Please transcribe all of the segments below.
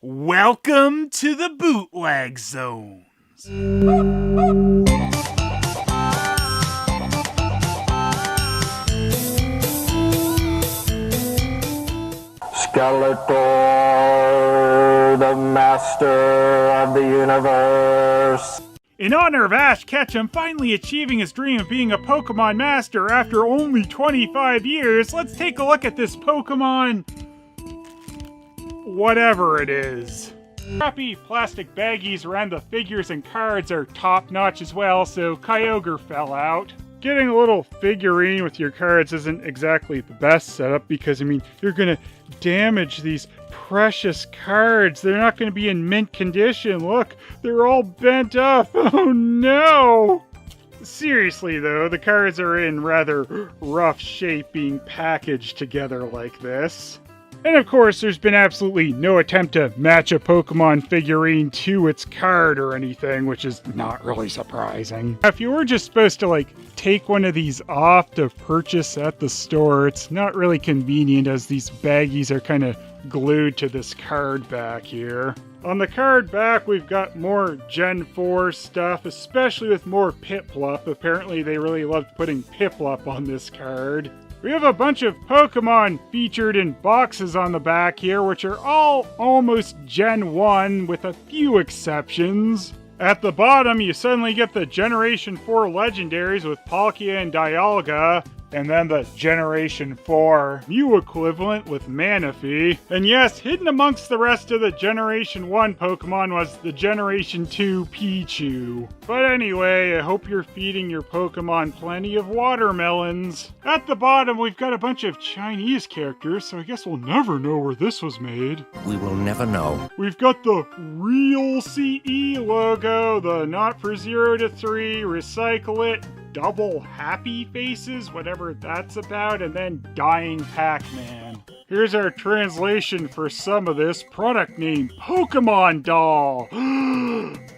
Welcome to the Bootleg Zones. Skeletor, the master of the universe. In honor of Ash Ketchum finally achieving his dream of being a Pokemon master after only 25 years, let's take a look at this Pokemon... whatever it is. Crappy plastic baggies around the figures and cards are top-notch as well, so Kyogre fell out. Getting a little figurine with your cards isn't exactly the best setup because, you're gonna damage these precious cards. They're not gonna be in mint condition. Look, they're all bent up. Oh no! Seriously though, the cards are in rather rough shape being packaged together like this. And of course, there's been absolutely no attempt to match a Pokemon figurine to its card or anything, which is not really surprising. If you were just supposed to, take one of these off to purchase at the store, it's not really convenient as these baggies are kind of glued to this card back here. On the card back, we've got more Gen 4 stuff, especially with more Piplup. Apparently, they really loved putting Piplup on this card. We have a bunch of Pokemon featured in boxes on the back here, which are all almost Gen 1 with a few exceptions. At the bottom, you suddenly get the Generation 4 Legendaries with Palkia and Dialga, and then the Generation 4 Mew equivalent with Manaphy. And yes, hidden amongst the rest of the Generation 1 Pokemon was the Generation 2 Pichu. But anyway, I hope you're feeding your Pokemon plenty of watermelons. At the bottom, we've got a bunch of Chinese characters, so I guess we'll never know where this was made. We will never know. We've got the Real CE logo, the Not for 0 to 3, Recycle It, double happy faces, whatever that's about, and then Dying Pac-Man. Here's our translation for some of this. Product name, Pokemon Doll.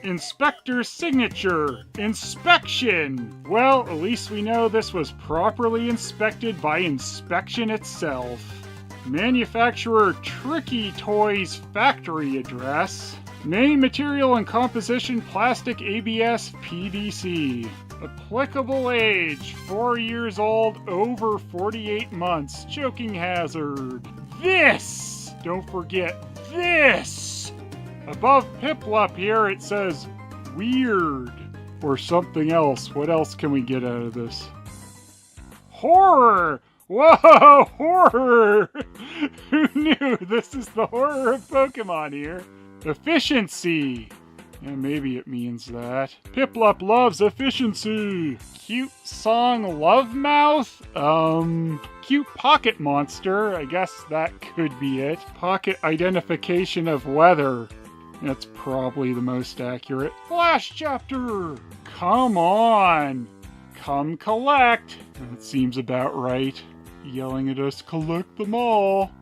Inspector signature, inspection. Well, at least we know this was properly inspected by inspection itself. Manufacturer Tricky Toys factory address. Main material and composition plastic ABS PVC. Applicable age, 4 years old, over 48 months. Choking hazard. This! Don't forget this! Above Piplup here it says weird or something else. What else can we get out of this? Horror! Whoa, horror! Who knew? This is the horror of Pokemon here. Efficiency. Yeah, maybe it means that. Piplup loves efficiency. Cute song Love Mouth? Cute pocket monster. I guess that could be it. Pocket identification of weather. That's probably the most accurate. Flash chapter! Come on! Come collect! That seems about right. Yelling at us, collect them all.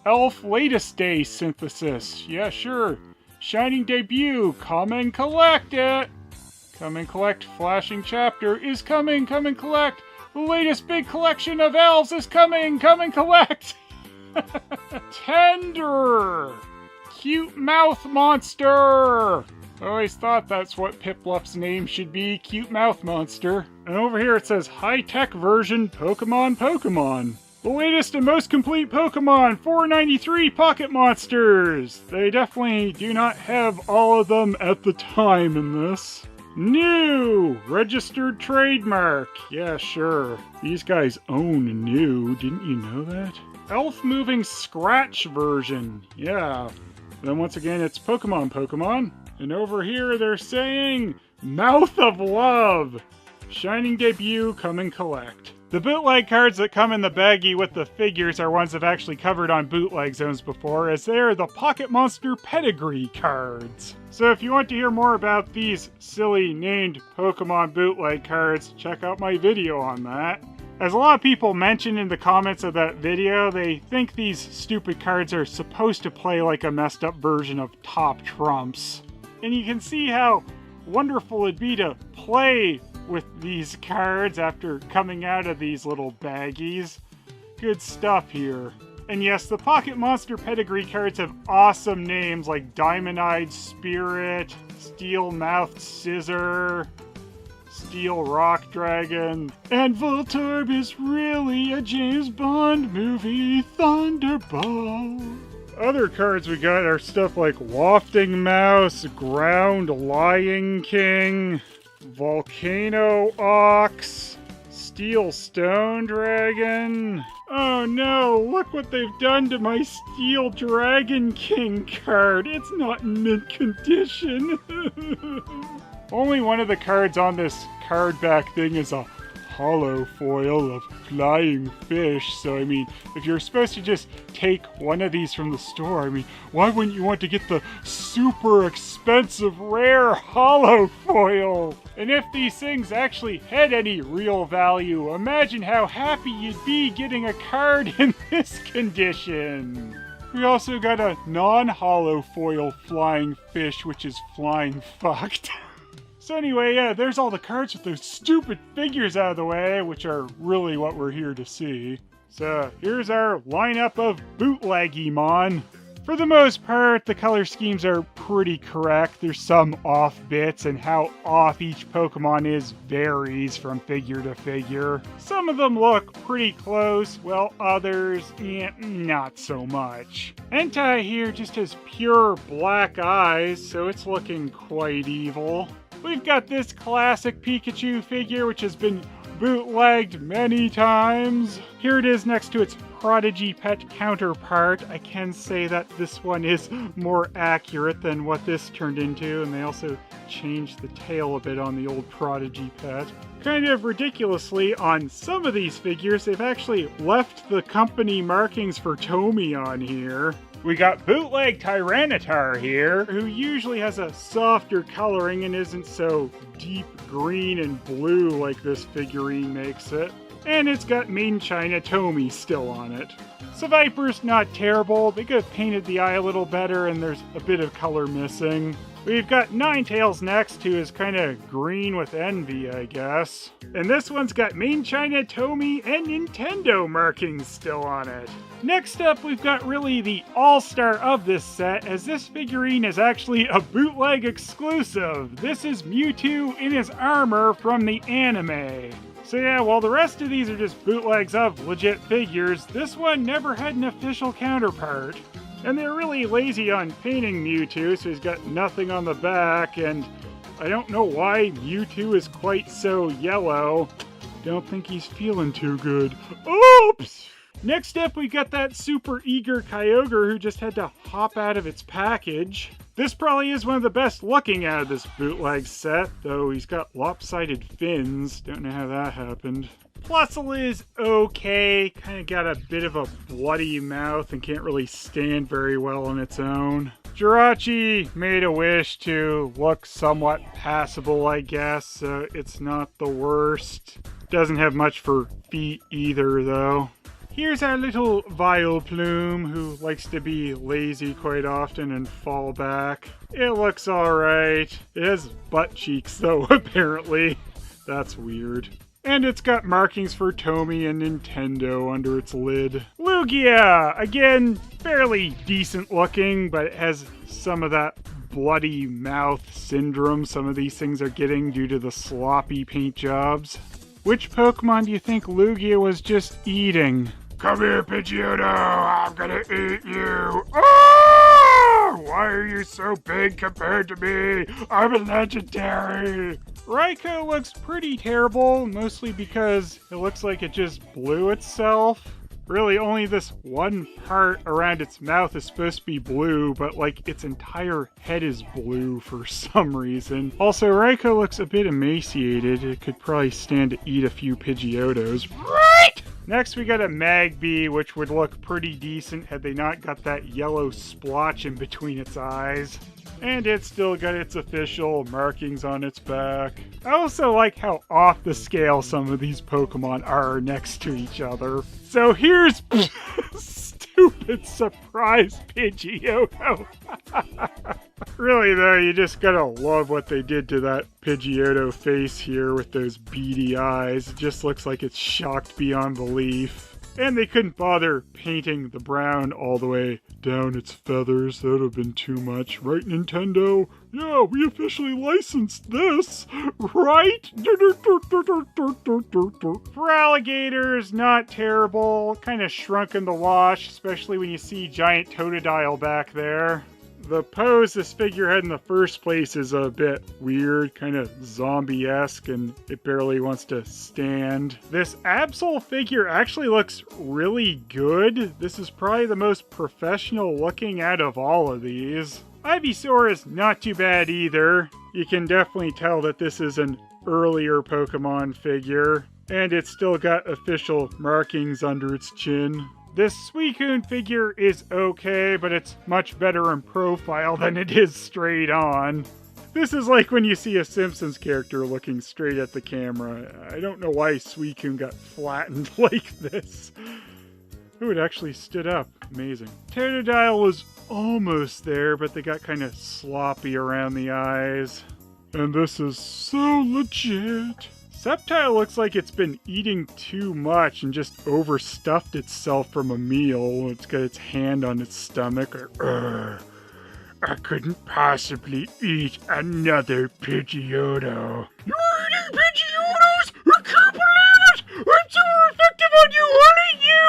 Elf latest day synthesis. Yeah, sure. Shining debut, come and collect it! Come and collect, flashing chapter is coming, come and collect! The latest big collection of elves is coming, come and collect! Tender! Cute mouth monster! I always thought that's what Piplup's name should be, cute mouth monster. And over here it says high-tech version Pokemon. The latest and most complete Pokemon 493 Pocket Monsters! They definitely do not have all of them at the time in this. New! Registered trademark. Yeah, sure. These guys own New. Didn't you know that? Elf Moving Scratch version. Yeah. Then once again, it's Pokemon. And over here they're saying Mouth of Love! Shining debut, come and collect. The bootleg cards that come in the baggie with the figures are ones I've actually covered on Bootleg Zones before, as they are the Pocket Monster Pedigree cards. So if you want to hear more about these silly named Pokemon bootleg cards, check out my video on that. As a lot of people mentioned in the comments of that video, they think these stupid cards are supposed to play like a messed up version of Top Trumps. And you can see how wonderful it'd be to play with these cards after coming out of these little baggies. Good stuff here. And yes, the Pocket Monster pedigree cards have awesome names like Diamond-Eyed Spirit, Steel-Mouthed Scissor, Steel Rock Dragon, and Voltorb is really a James Bond movie, Thunderball. Other cards we got are stuff like Wafting Mouse, Ground Lion King, Volcano Ox, Steel Stone Dragon. Oh no, look what they've done to my Steel Dragon King card. It's not in mint condition. Only one of the cards on this card back thing is a hollow foil of flying fish. So, I mean, if you're supposed to just take one of these from the store, I mean, why wouldn't you want to get the super expensive rare hollow foil? And if these things actually had any real value, imagine how happy you'd be getting a card in this condition. We also got a non-hollow foil flying fish, which is flying fucked. So anyway, yeah, there's all the cards with those stupid figures out of the way, which are really what we're here to see. So here's our lineup of Bootlegimon. For the most part, the color schemes are pretty correct. There's some off bits, and how off each Pokemon is varies from figure to figure. Some of them look pretty close, while others, not so much. Entei here just has pure black eyes, so it's looking quite evil. We've got this classic Pikachu figure, which has been bootlegged many times. Here it is next to its Prodigy Pet counterpart. I can say that this one is more accurate than what this turned into, and they also changed the tail a bit on the old Prodigy Pet. Kind of ridiculously, on some of these figures, they've actually left the company markings for Tomy on here. We got Bootleg Tyranitar here, who usually has a softer coloring and isn't so deep green and blue like this figurine makes it. And it's got Made in China Tomy still on it. Seviper's not terrible. They could have painted the eye a little better, and there's a bit of color missing. We've got Ninetales next, who is kind of green with envy, I guess. And this one's got Made in China Tomy and Nintendo markings still on it. Next up, we've got really the all-star of this set, as this figurine is actually a bootleg exclusive. This is Mewtwo in his armor from the anime. So yeah, while the rest of these are just bootlegs of legit figures, this one never had an official counterpart. And they're really lazy on painting Mewtwo, so he's got nothing on the back, and I don't know why Mewtwo is quite so yellow. Don't think he's feeling too good. Oops! Next up, we got that super eager Kyogre who just had to hop out of its package. This probably is one of the best looking out of this bootleg set, though he's got lopsided fins. Don't know how that happened. Plusle is okay, kind of got a bit of a bloody mouth and can't really stand very well on its own. Jirachi made a wish to look somewhat passable, I guess, so it's not the worst. Doesn't have much for feet either, though. Here's our little Vileplume, who likes to be lazy quite often and fall back. It looks alright. It has butt cheeks, though, apparently. That's weird. And it's got markings for Tomy and Nintendo under its lid. Lugia! Again, fairly decent looking, but it has some of that bloody mouth syndrome some of these things are getting due to the sloppy paint jobs. Which Pokemon do you think Lugia was just eating? Come here, Pidgeotto! I'm gonna eat you! Ah! Why are you so big compared to me? I'm a legendary! Raikou looks pretty terrible, mostly because it looks like it just blew itself. Really, only this one part around its mouth is supposed to be blue, but like its entire head is blue for some reason. Also, Raikou looks a bit emaciated. It could probably stand to eat a few Pidgeottos. Right! Next, we got a Magby, which would look pretty decent had they not got that yellow splotch in between its eyes. And it's still got its official markings on its back. I also like how off the scale some of these Pokemon are next to each other. So here's stupid surprise Pidgeotto. Really though, you just gotta love what they did to that Pidgeotto face here with those beady eyes. It just looks like it's shocked beyond belief. And they couldn't bother painting the brown all the way down its feathers. That would have been too much. Right, Nintendo? Yeah, we officially licensed this, right? For alligators, not terrible. Kind of shrunk in the wash, especially when you see giant Totodile back there. The pose this figure had in the first place is a bit weird, kind of zombie-esque, and it barely wants to stand. This Absol figure actually looks really good. This is probably the most professional looking out of all of these. Ivysaur is not too bad either. You can definitely tell that this is an earlier Pokemon figure, and it's still got official markings under its chin. This Suicune figure is okay, but it's much better in profile than it is straight on. This is like when you see a Simpsons character looking straight at the camera. I don't know why Suicune got flattened like this. Ooh, it actually stood up. Amazing. Totodile was almost there, but they got kind of sloppy around the eyes. And this is so legit. Sceptile looks like it's been eating too much and just overstuffed itself from a meal. It's got its hand on its stomach. I couldn't possibly eat another Pidgeotto. You're eating Pidgeottos? I can't believe it! I'm so effective on you, aren't you?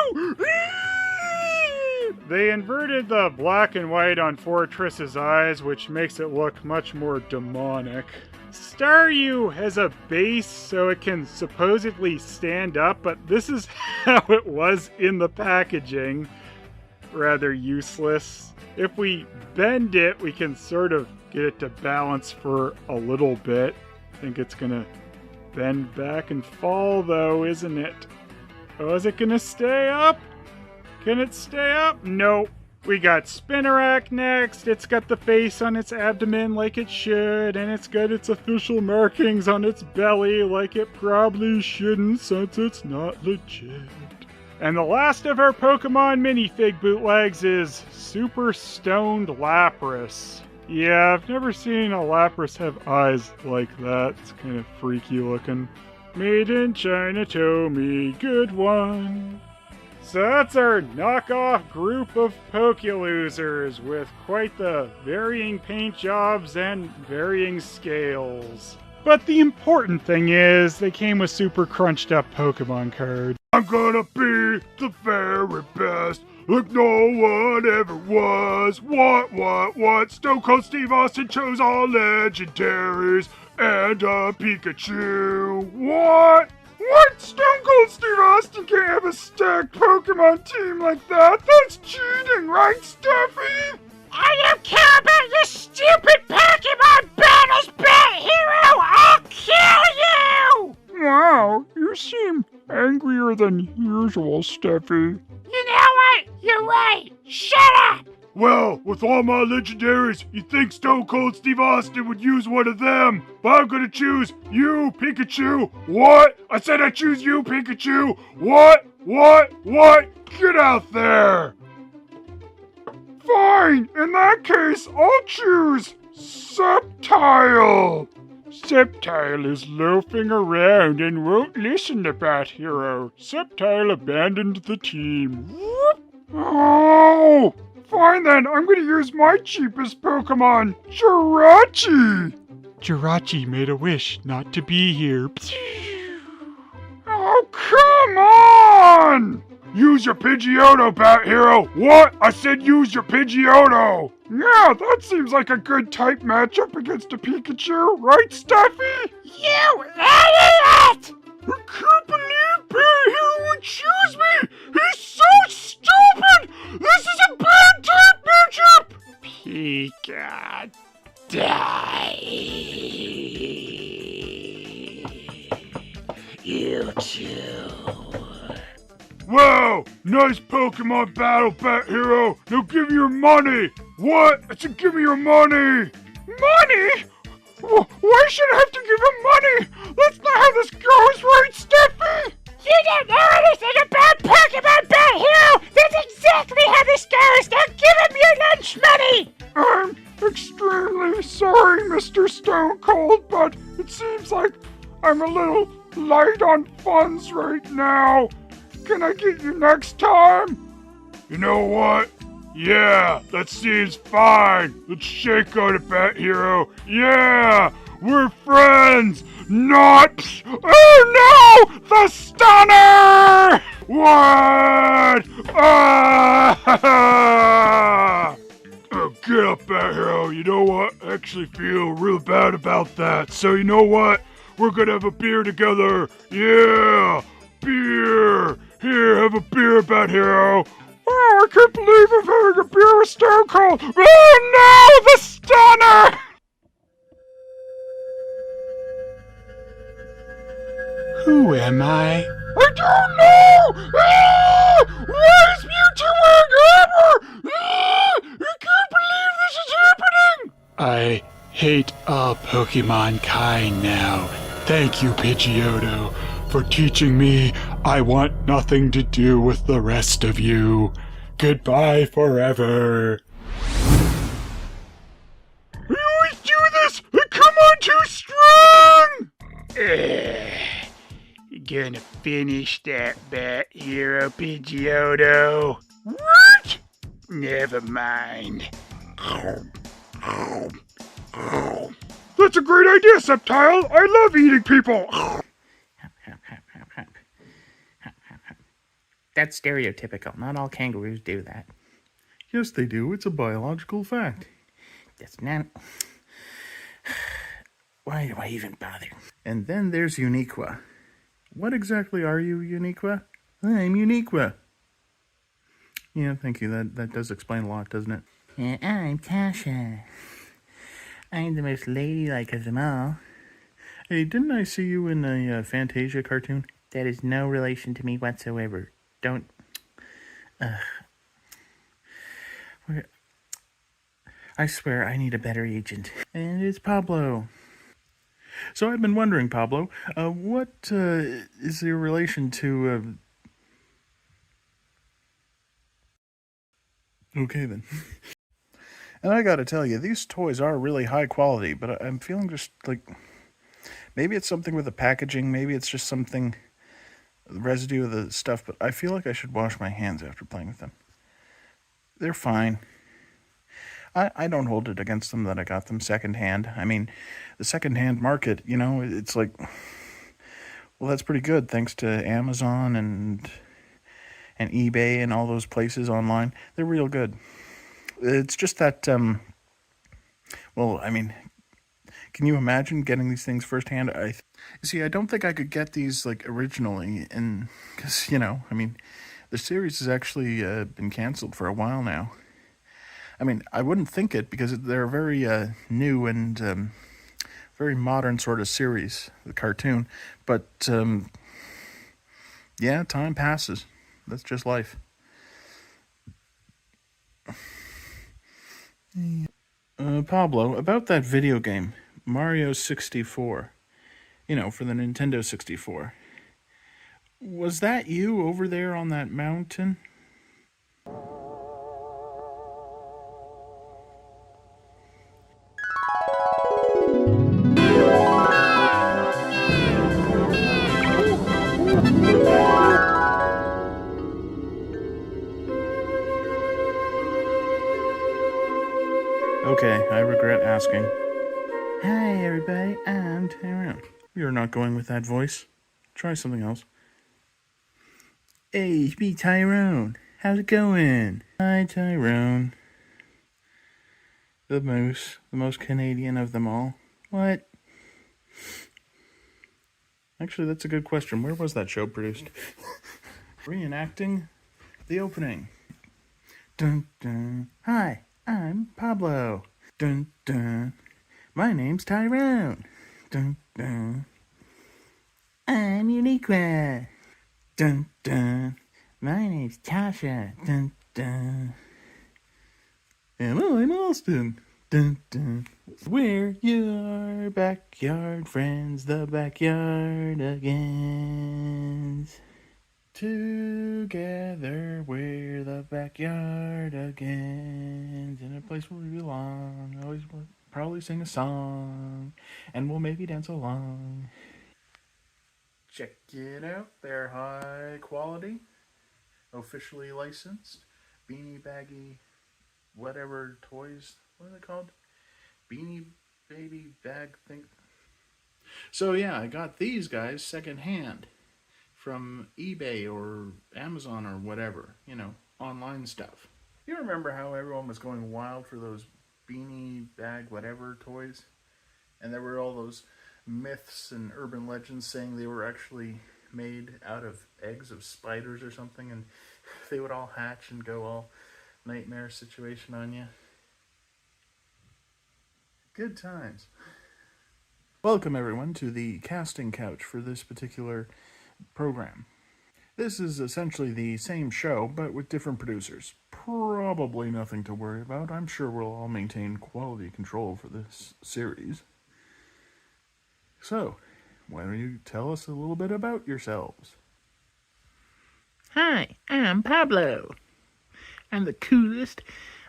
They inverted the black and white on Fortress's eyes, which makes it look much more demonic. Staryu has a base so it can supposedly stand up, but this is how it was in the packaging. Rather useless. If we bend it, we can sort of get it to balance for a little bit. I think it's gonna bend back and fall though, isn't it? Oh, is it gonna stay up? Can it stay up? Nope. We got Spinarak next. It's got the face on its abdomen like it should, and it's got its official markings on its belly like it probably shouldn't since it's not legit. And the last of our Pokemon minifig bootlegs is Super Stoned Lapras. Yeah, I've never seen a Lapras have eyes like that. It's kind of freaky looking. Made in China, Tomy, good one. So that's our knockoff group of Pokelosers with quite the varying paint jobs and varying scales. But the important thing is they came with super crunched up Pokemon cards. I'm gonna be the very best, like no one ever was. What? Stone Cold Steve Austin chose all legendaries and a Pikachu. What? Stone Cold Steve Austin can't have a stacked Pokemon team like that? That's cheating, right, Steffi? I don't care about your stupid Pokemon battles, Bat Hero! I'll kill you! Wow, you seem angrier than usual, Steffi. You know what? You're right. Shut up! Well, with all my legendaries, you'd think Stone Cold Steve Austin would use one of them. But I'm gonna choose you, Pikachu. What? I said I choose you, Pikachu. What? Get out there. Fine. In that case, I'll choose Sceptile. Sceptile is loafing around and won't listen to Bat Hero. Sceptile abandoned the team. Whoop. Oh! Fine then, I'm gonna use my cheapest Pokemon, Jirachi! Jirachi made a wish not to be here. Oh, come on! Use your Pidgeotto, Bat Hero! What? I said use your Pidgeotto! Yeah, that seems like a good type matchup against a Pikachu, right, Steffi? You idiot! I can't believe Bat Hero would choose me! He's so stupid! This is a bad type matchup! Pika, die! You too. Wow! Nice Pokemon battle, Bat Hero! Now give me your money! What? I said give me your money! Money? Why should I have to give him money? That's not how this goes, right, Steffi? You don't know anything about Pokemon, Bat Hero! That's exactly how this goes! Now give him your lunch money! I'm extremely sorry, Mr. Stone Cold, but it seems like I'm a little light on funds right now. Can I get you next time? You know what? Yeah, that seems fine. Let's shake out a bet, hero. Yeah, we're friends. Not. Oh no! The stunner! What? Ah! Oh, get up, Bat Hero. You know what? I actually feel real bad about that. So you know what? We're gonna have a beer together. Yeah, beer. Here, have a beer, Bat Hero. Oh, I can't believe I'm having a beer with Stone Cold. Oh no, the stunner! Who am I? I don't know! Ah! Why is Mewtwo wearing armor? Ah! I can't believe this is happening! I hate all Pokemon kind now. Thank you, Pidgeotto, for teaching me I want nothing to do with the rest of you. Goodbye forever. I always do this! I come on too strong! You're gonna finish that Bat Hero, Pidgeotto. What? Never mind. That's a great idea, Sceptile! I love eating people! That's stereotypical. Not all kangaroos do that. Yes, they do. It's a biological fact. That's not... Why do I even bother? And then there's Uniqua. What exactly are you, Uniqua? I'm Uniqua. Yeah, thank you. That does explain a lot, doesn't it? And I'm Tasha. I'm the most ladylike of them all. Hey, didn't I see you in a Fantasia cartoon? That is no relation to me whatsoever. Don't... I swear I need a better agent. And it's Pablo. So I've been wondering, Pablo, what is your relation to... Okay, then. And I gotta tell you, these toys are really high quality, but I'm feeling just like... Maybe it's something with the packaging, maybe it's just something... The residue of the stuff, but I feel like I should wash my hands after playing with them. They're fine. I don't hold it against them that I got them secondhand. I mean, the secondhand market, you know, it's like... Well, that's pretty good, thanks to Amazon and eBay and all those places online. They're real good. It's just that, well, I mean, can you imagine getting these things firsthand? You see, I don't think I could get these, like, originally, and, because, you know, I mean, the series has actually been canceled for a while now. I mean, I wouldn't think it, because they're very new and very modern sort of series, the cartoon, but, yeah, time passes. That's just life. Pablo, about that video game, Mario 64, you know, for the Nintendo 64. Was that you over there on that mountain? Okay, I regret asking. Hi, everybody, I'm Tyrone. You're not going with that voice. Try something else. Hey, it's me, Tyrone. How's it going? Hi, Tyrone. The most Canadian of them all. What? Actually, that's a good question. Where was that show produced? Reenacting the opening. Dun dun. Hi, I'm Pablo. Dun dun. My name's Tyrone. Dun dun. I'm Uniqua. Dun dun. My name's Tasha. Dun dun. And I'm Austin. Dun dun. We're your backyard friends, the backyard agains. Together we're the backyard agains, in a place where we belong. Always we'll probably sing a song, and we'll maybe dance along. Check it out, they're high quality. officially licensed Beanie Baggy whatever toys. What are they called? Beanie Baby Bag thing. So yeah, I got these guys secondhand from eBay or Amazon or whatever, online stuff. You remember how everyone was going wild for those beanie bag whatever toys? And there were all those myths and urban legends saying they were actually made out of eggs of spiders or something, and they would all hatch and go all nightmare situation on you. Good times. Welcome everyone to the casting couch for this particular program. This is essentially the same show, but with different producers. Probably nothing to worry about. I'm sure we'll all maintain quality control for this series. So, why don't you tell us a little bit about yourselves? Hi, I'm Pablo. I'm the coolest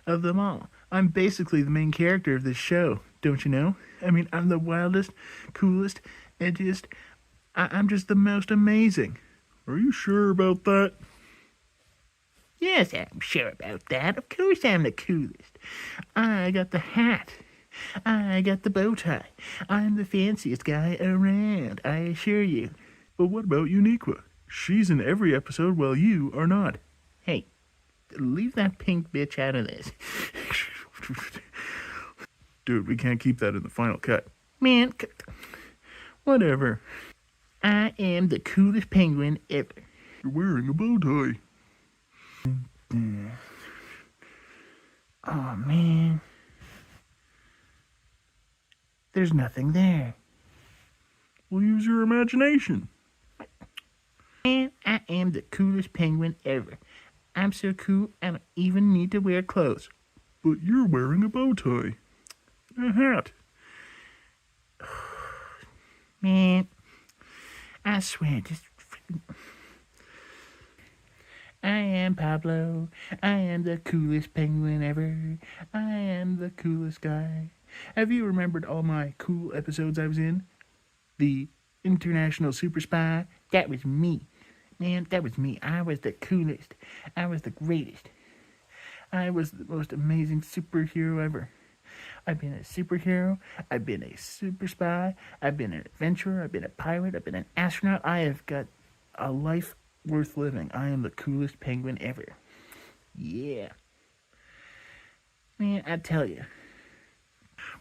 of them all. I'm basically the main character of this show, don't you know? I mean, I'm the wildest, coolest, edgiest. I'm just the most amazing. Are you sure about that? Yes, I'm sure about that. Of course I'm the coolest. I got the hat. I got the bow tie. I'm the fanciest guy around, I assure you. But what about Uniqua? She's in every episode while you are not. Hey, leave that pink bitch out of this. Dude, we can't keep that in the final cut. Man, Whatever. I am the coolest penguin ever. You're wearing a bow tie. Oh, man. There's nothing there. Well, use your imagination. Man, I am the coolest penguin ever. I'm so cool, I don't even need to wear clothes. But you're wearing a bow tie. A hat. Man, I swear, just freaking... I am Pablo. I am the coolest penguin ever. I am the coolest guy. Have you remembered all my cool episodes I was in? The International Super Spy? That was me. Man, that was me. I was the coolest. I was the greatest. I was the most amazing superhero ever. I've been a superhero. I've been a super spy. I've been an adventurer. I've been a pirate. I've been an astronaut. I have got a life worth living. I am the coolest penguin ever. Yeah. Man, I tell you.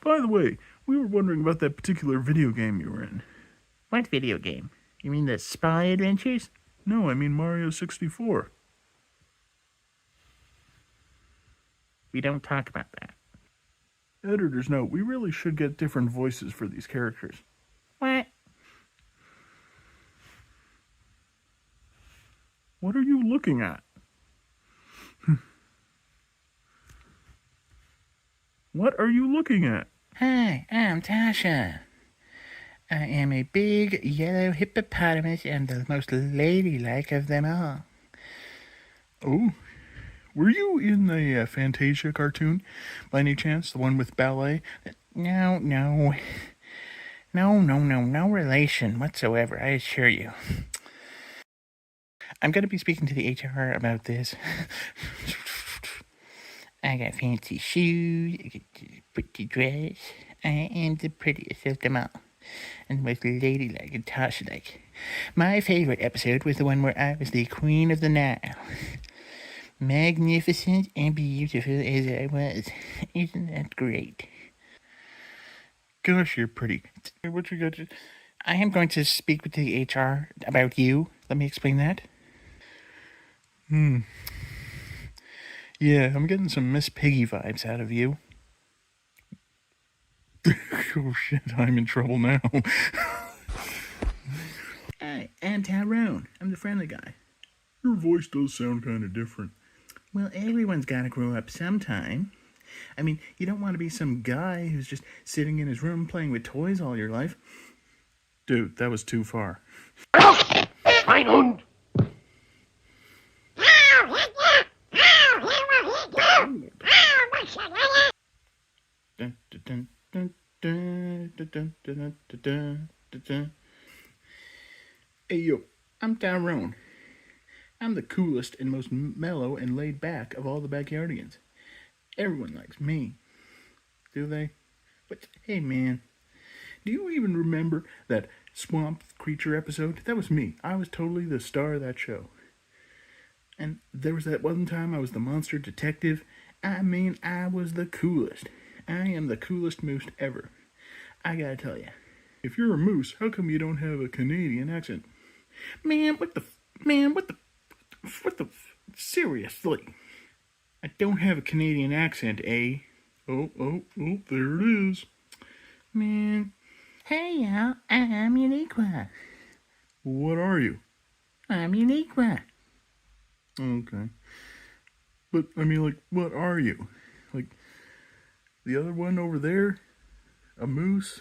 By the way, we were wondering about that particular video game you were in. What video game? You mean the Spy Adventures? No, I mean Mario 64. We don't talk about that. Editor's note, we really should get different voices for these characters. What? What are you looking at? What are you looking at? Hi, I'm Tasha. I am a big yellow hippopotamus and the most ladylike of them all. Oh, were you in the Fantasia cartoon, by any chance? The one with ballet? No relation whatsoever, I assure you. I'm going to be speaking to the HR about this. I got fancy shoes, I got a pretty dress. I am the prettiest of them all, and the most ladylike and Tasha-like. My favorite episode was the one where I was the Queen of the Nile. Magnificent and beautiful as I was. Isn't that great? Gosh, you're pretty. What you got? I am going to speak with the HR about you. Let me explain that. Yeah, I'm getting some Miss Piggy vibes out of you. Oh shit, I'm in trouble now. Hi, I'm Tyrone. I'm the friendly guy. Your voice does sound kind of different. Well, everyone's got to grow up sometime. I mean, you don't want to be some guy who's just sitting in his room playing with toys all your life. Dude, that was too far. Schweinhund! Dun, dun, dun, dun, dun, dun, dun, dun, dun, dun, dun. Hey, yo, I'm Tyrone. I'm the coolest and most mellow and laid back of all the backyardigans. Everyone likes me. Do they? But hey man, do you even remember that swamp creature episode? That was me. I was totally the star of that show. And there was that one time I was the monster detective. I mean, I was the coolest. I am the coolest moose ever. I gotta tell you. If you're a moose, how come you don't have a Canadian accent? Man, what the, seriously. I don't have a Canadian accent, eh? Oh, there it is. Man. Hey, y'all, I'm Uniqua. What are you? I'm Uniqua. Okay. But, I mean, like, what are you? Like, the other one over there? A moose?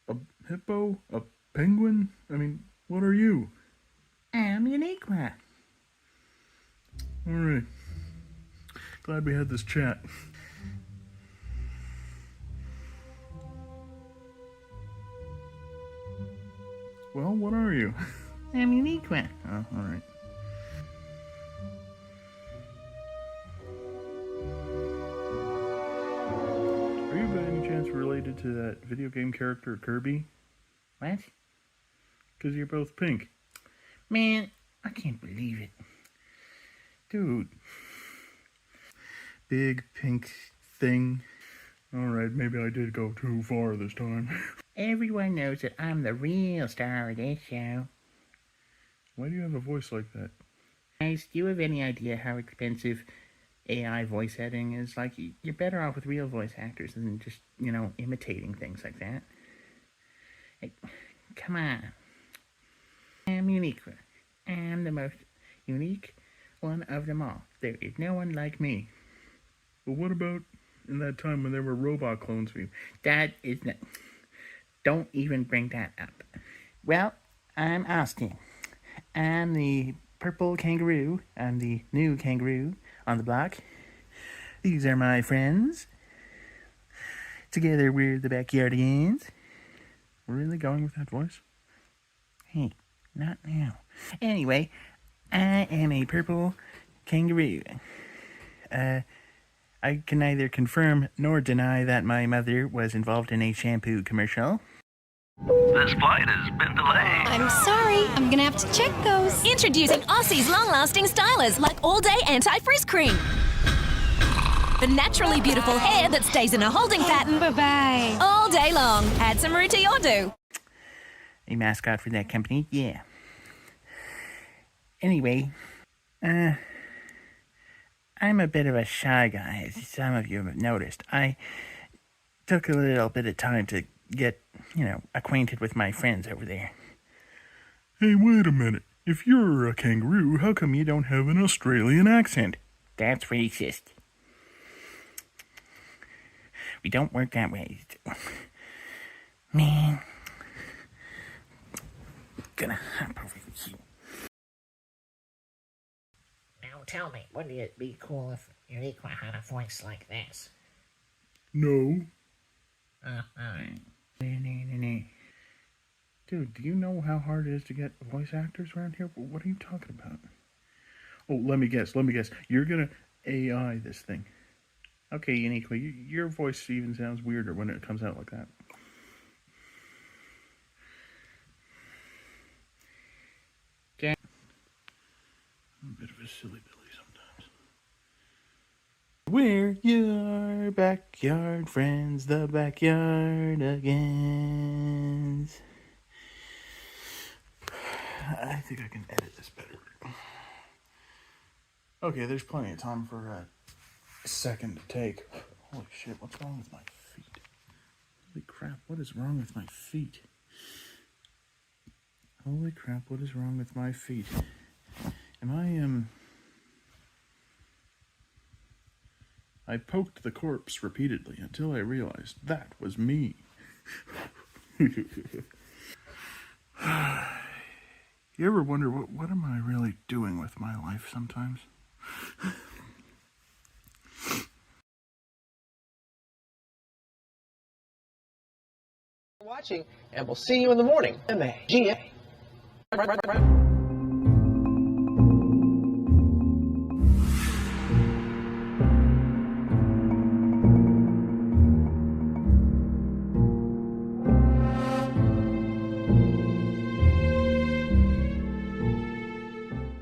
A hippo? A penguin? I mean, what are you? I'm Uniqua. Alright. Glad we had this chat. Well, what are you? I'm Uniqua. Oh, alright. Are you by any chance related to that video game character Kirby? What? Because you're both pink. Man, I can't believe it. Dude. Big pink thing. Alright, maybe I did go too far this time. Everyone knows that I'm the real star of this show. Why do you have a voice like that? Guys, do you have any idea how expensive AI voice editing is? Like, you're better off with real voice actors than just, imitating things like that. Hey, come on. I'm unique. I'm the most unique one of them all. There is no one like me. But what about in that time when there were robot clones of you? That is not... Don't even bring that up. Well, I'm Austin. I'm the purple kangaroo. I'm the new kangaroo on the block. These are my friends. Together we're the Backyardigans. We're really going with that voice? Hey, not now. Anyway, I am a purple kangaroo. I can neither confirm nor deny that my mother was involved in a shampoo commercial. This flight has been delayed. I'm sorry. I'm gonna have to check those. Introducing Aussie's long-lasting stylers like all-day anti-frizz cream. The naturally beautiful hair that stays in a holding pattern Bye-bye. all day long. Add some Ruti or do. A mascot for that company? Yeah. Anyway, I'm a bit of a shy guy, as some of you have noticed. I took a little bit of time to get, acquainted with my friends over there. Hey, wait a minute. If you're a kangaroo, how come you don't have an Australian accent? That's racist. We don't work that way. Man. Gonna hop over here. Now tell me, wouldn't it be cool if Uniqua had a voice like this? No. Alright. Dude, do you know how hard it is to get voice actors around here? What are you talking about? Oh, let me guess. You're gonna AI this thing. Okay, Uniqua, your voice even sounds weirder when it comes out like that. Okay. I'm a bit of a silly Billy sometimes. We're your backyard friends, the Backyardigans. I think I can edit this better. Okay, there's plenty of time for a second to take. Holy shit, what's wrong with my feet? Holy crap, what is wrong with my feet? Holy crap, what is wrong with my feet? I poked the corpse repeatedly until I realized that was me. You ever wonder what am I really doing with my life sometimes? Watching, and we'll see you in the morning. MA, GA.